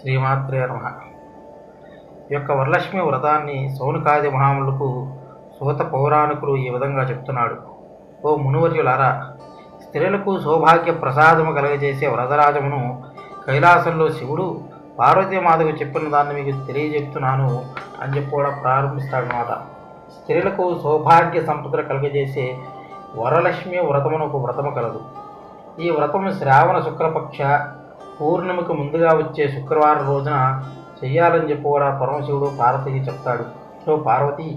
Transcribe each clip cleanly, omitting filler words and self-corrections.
శ్రీమాత్రే నమః. ఈ యొక్క వరలక్ష్మి వ్రతాన్ని సౌనకాది మహాములకు సూత పౌరాణికులు ఈ విధంగా చెప్తున్నాడు. ఓ మునివర్యులారా, స్త్రీలకు సౌభాగ్య ప్రసాదము కలగజేసే వ్రతరాజమును కైలాసంలో శివుడు పార్వతీమాతకు చెప్పిన దాన్ని మీకు తెలియజెప్తున్నాను అని చెప్పి కూడా ప్రారంభిస్తాడనమాట. స్త్రీలకు సౌభాగ్య సంపదలు కలగజేసే వరలక్ష్మి వ్రతమును ఒక వ్రతము కలదు. ఈ వ్రతము శ్రావణ శుక్లపక్ష పూర్ణిమకు ముందుగా వచ్చే శుక్రవారం రోజున చెయ్యాలని చెప్పి కూడా పరమశివుడు పార్వతికి చెప్తాడు. సో పార్వతి,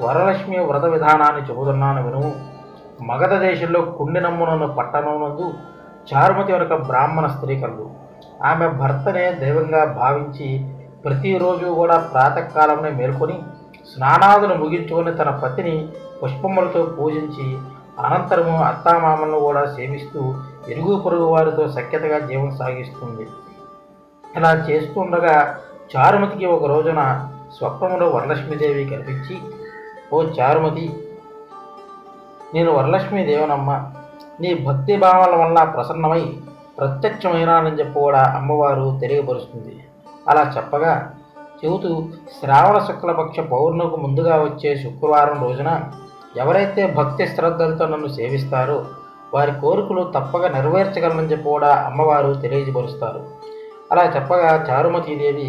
వరలక్ష్మి వ్రత విధానాన్ని చెబుతున్నాను వినుము. మగధ దేశంలో కుండినమ్మునను పట్టణమునందు చారుమతి వరకు బ్రాహ్మణ స్త్రీ కలదు. ఆమె భర్తనే దైవంగా భావించి ప్రతిరోజు కూడా ప్రాతకాలంలో మేల్కొని స్నానాదులు ముగించుకొని తన పతిని పుష్పములతో పూజించి అనంతరము అత్తామామలను కూడా సేవిస్తూ ఇరుగు పొరుగు వారితో సఖ్యతగా జీవనం సాగిస్తుంది. ఇలా చేస్తుండగా చారుమతికి ఒక రోజున స్వప్నములో వరలక్ష్మీదేవి కనిపించి, ఓ చారుమతి, నేను వరలక్ష్మీదేవనమ్మ, నీ భక్తి భావాల వల్ల ప్రసన్నమై ప్రత్యక్షమైనానని చెప్పి కూడా అమ్మవారు తెలియపరుస్తుంది. అలా చెప్పగా చెబుతూ, శ్రావణ శుక్లపక్ష పౌర్ణమికి ముందుగా వచ్చే శుక్రవారం రోజున ఎవరైతే భక్తి శ్రద్ధలతో నన్ను సేవిస్తారో వారి కోరికలు తప్పక నెరవేర్చగలనని చెప్పి కూడా అమ్మవారు తెలియజపరుస్తారు. అలా చెప్పగా చారుమతీదేవి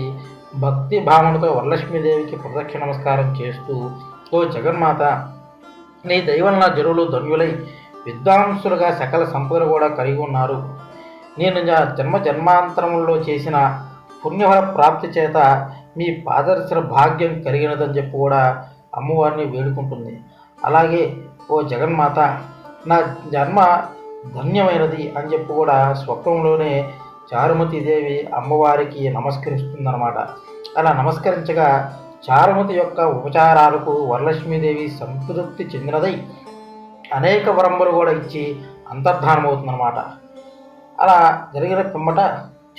భక్తి భావనతో వరలక్ష్మీదేవికి ప్రదక్షిణ నమస్కారం చేస్తూ, ఓ జగన్మాత, నీ దైవలన జనులు ధన్యులై విద్వాంసులుగా సకల సంపదలు కూడా కలిగి ఉన్నారు. నేను జన్మాంతరంలో చేసిన పుణ్యఫల ప్రాప్తి చేత మీ పాదర్శన భాగ్యం కలిగినదని చెప్పి కూడా అమ్మవారిని వేడుకుంటుంది. అలాగే ఓ జగన్మాత, నా జన్మ ధన్యమైనది అని చెప్పి కూడా స్వప్నంలోనే చారుమతీదేవి అమ్మవారికి నమస్కరిస్తుందన్నమాట. అలా నమస్కరించగా చారుమతి యొక్క ఉపచారాలకు వరలక్ష్మీదేవి సంతృప్తి చెందినదై అనేక వరములు కూడా ఇచ్చి అంతర్ధానమవుతుందన్నమాట. అలా జరిగిన పిమ్మట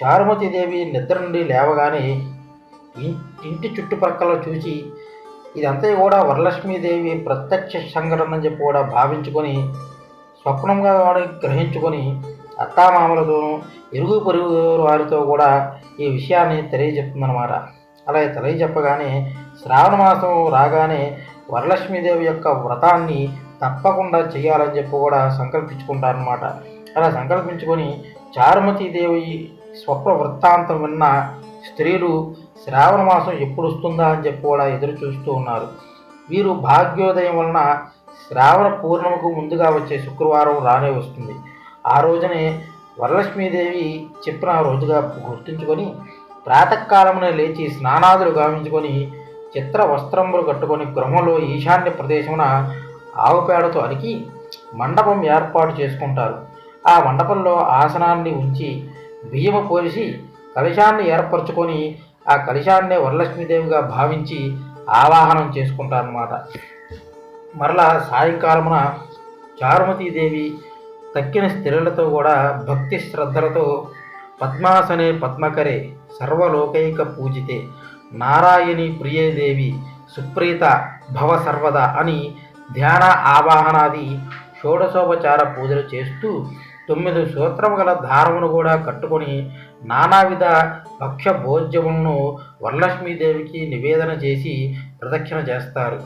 చారుమతీదేవి నిద్ర నుండి లేవగానే ఇంటి చుట్టుపక్కల చూసి ఇదంతా కూడా వరలక్ష్మీదేవి ప్రత్యక్ష సంఘటన అని చెప్పి కూడా భావించుకొని స్వప్నంగా గ్రహించుకొని అత్తామామలతోనూ ఇరుగు పొరుగు వారితో కూడా ఈ విషయాన్ని తెలియజెప్తుందన్నమాట. అలాగే తెలియజెప్పగానే శ్రావణ మాసం రాగానే వరలక్ష్మీదేవి యొక్క వ్రతాన్ని తప్పకుండా చేయాలని చెప్పి కూడా సంకల్పించుకుంటారనమాట. అలా సంకల్పించుకొని చారుమతీదేవి స్వప్న వృత్తాంతం విన్న స్త్రీలు శ్రావణ మాసం ఎప్పుడు వస్తుందా అని చెప్పి కూడా ఎదురు చూస్తూ ఉన్నారు. వీరు భాగ్యోదయం వలన శ్రావణ పూర్ణిమకు ముందుగా వచ్చే శుక్రవారం రానే వస్తుంది. ఆ రోజునే వరలక్ష్మీదేవి చెప్పిన రోజుగా గుర్తుంచుకొని ప్రాతకాలమునే లేచి స్నానాదులు గావించుకొని చిత్ర వస్త్రములు కట్టుకొని గృహంలో ఈశాన్య ప్రదేశమున ఆవుపేడతో అలికి మండపం ఏర్పాటు చేసుకుంటారు. ఆ మండపంలో ఆసనాన్ని ఉంచి బియ్యము పోసి కలశాన్ని ఏర్పరచుకొని ఆ కలశాన్నే వరలక్ష్మీదేవిగా భావించి ఆవాహనం చేసుకుంటారన్నమాట. మరలా సాయంకాలమున చారుమతీదేవి తక్కిన స్త్రీలతో కూడా భక్తి శ్రద్ధలతో పద్మాసనే పద్మకరే సర్వలోకైక పూజితే నారాయణి ప్రియదేవి సుప్రీత భవ సర్వదా అని ధ్యాన ఆవాహనాది షోడశోపచార పూజలు చేస్తూ 9 సూత్రము గల దారమును కూడా కట్టుకొని నానావిధ భక్ష్య భోజ్యములను వరలక్ష్మీదేవికి నివేదన చేసి ప్రదక్షిణ చేస్తారు.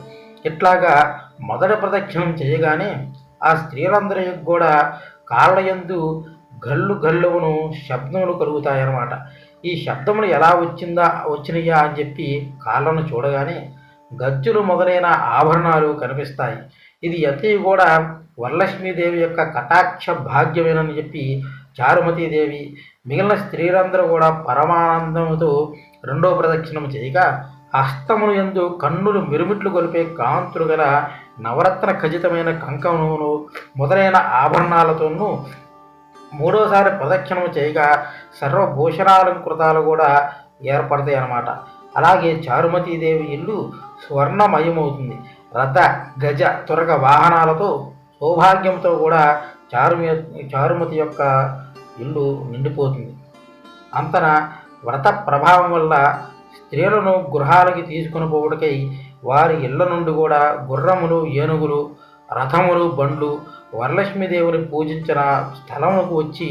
ఇట్లాగా మొదటి ప్రదక్షిణం చేయగానే ఆ స్త్రీలందరికీ కూడా కాళ్ళయందు గల్లు గల్లువును శబ్దములు కలుగుతాయన్నమాట. ఈ శబ్దములు ఎలా వచ్చినాయా అని చెప్పి కాళ్ళను చూడగానే గజ్జులు మొదలైన ఆభరణాలు కనిపిస్తాయి. ఇది అతి కూడా వరలక్ష్మీదేవి యొక్క కటాక్ష భాగ్యమేనని చెప్పి చారుమతీదేవి మిగిలిన స్త్రీలందరూ కూడా పరమానందముతో రెండో ప్రదక్షిణం చేయగా హస్తమును యందు కన్నులు మిరుమిట్లు కొలిపే కాంతులు గల నవరత్న ఖచ్చితమైన కంకణమును మొదలైన ఆభరణాలతోనూ మూడోసారి ప్రదక్షిణము చేయగా సర్వభూషణాలంకృతాలు కూడా ఏర్పడతాయి అన్నమాట. అలాగే చారుమతీదేవి ఇల్లు స్వర్ణమయమవుతుంది. రథ గజ త్వరగ వాహనాలతో సౌభాగ్యంతో కూడా చారుమతి యొక్క ఇల్లు నిండిపోతుంది. అంతన వ్రత ప్రభావం వల్ల స్త్రీలను గృహాలకి తీసుకుని పోవడకై వారి ఇళ్ల నుండి కూడా గుర్రములు, ఏనుగులు, రథములు, బండ్లు వరలక్ష్మీదేవిని పూజించిన స్థలములకు వచ్చి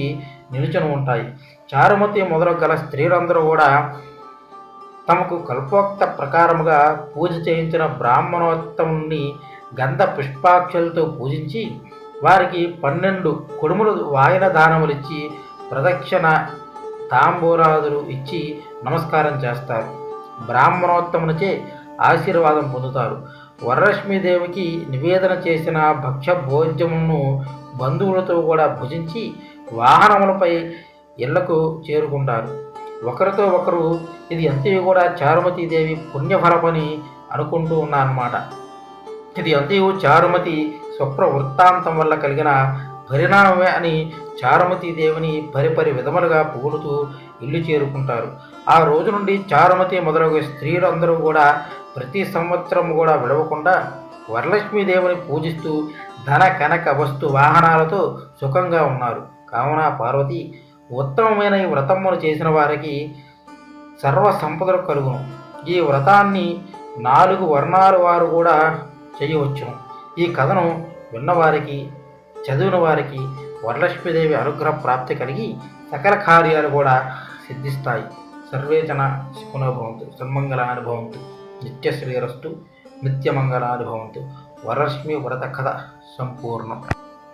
నిలుచుని ఉంటాయి. చారుమతి మొదలగు గల స్త్రీలందరూ కూడా తమకు కల్పోక్త ప్రకారముగా పూజ చేయించిన బ్రాహ్మణోత్తముని గంధ పుష్పాక్షలతో పూజించి వారికి 12 కుడుములు వాయన దానములిచ్చి ప్రదక్షిణ తాంబూరాదులు ఇచ్చి నమస్కారం చేస్తారు. బ్రాహ్మణోత్తమునిచే ఆశీర్వాదం పొందుతారు. వరలక్ష్మీదేవికి నివేదన చేసిన భక్ష్య భోజ్యమును బంధువులతో కూడా భుజించి వాహనములపై ఇళ్లకు చేరుకుంటారు. ఒకరితో ఒకరు ఇది అంతయు కూడా చారుమతీదేవి పుణ్యఫలమని అనుకుంటూ ఉన్నారన్నమాట. ఇది అంతయు చారుమతి స్వప్న వృత్తాంతం వల్ల కలిగిన పరిణామమే అని చారుమతీదేవిని పరిపరి విధములుగా పొగుడుతూ ఇల్లు చేరుకుంటారు. ఆ రోజు నుండి చారుమతి మొదలగు స్త్రీలందరూ కూడా ప్రతి సంవత్సరం కూడా విడవకుండా వరలక్ష్మీదేవిని పూజిస్తూ ధన కనక వస్తు వాహనాలతో సుఖంగా ఉన్నారు. కావున పార్వతి, ఉత్తమమైన ఈ వ్రతమును చేసిన వారికి సర్వ సంపదలు కలుగును. ఈ వ్రతాన్ని 4 వర్ణాల వారు కూడా చేయవచ్చును. ఈ కథను విన్నవారికి, చదివిన వారికి వరలక్ష్మీదేవి అనుగ్రహ ప్రాప్తి కలిగి సకల కార్యాలు కూడా సిద్ధిస్తాయి. సర్వే జన సుఖినో భవంతు, సన్మంగళాని భవంతు, నిత్యశ్రీరస్తు, నిత్యమంగళాని భవంతు. వరలక్ష్మి వ్రత కథ సంపూర్ణం.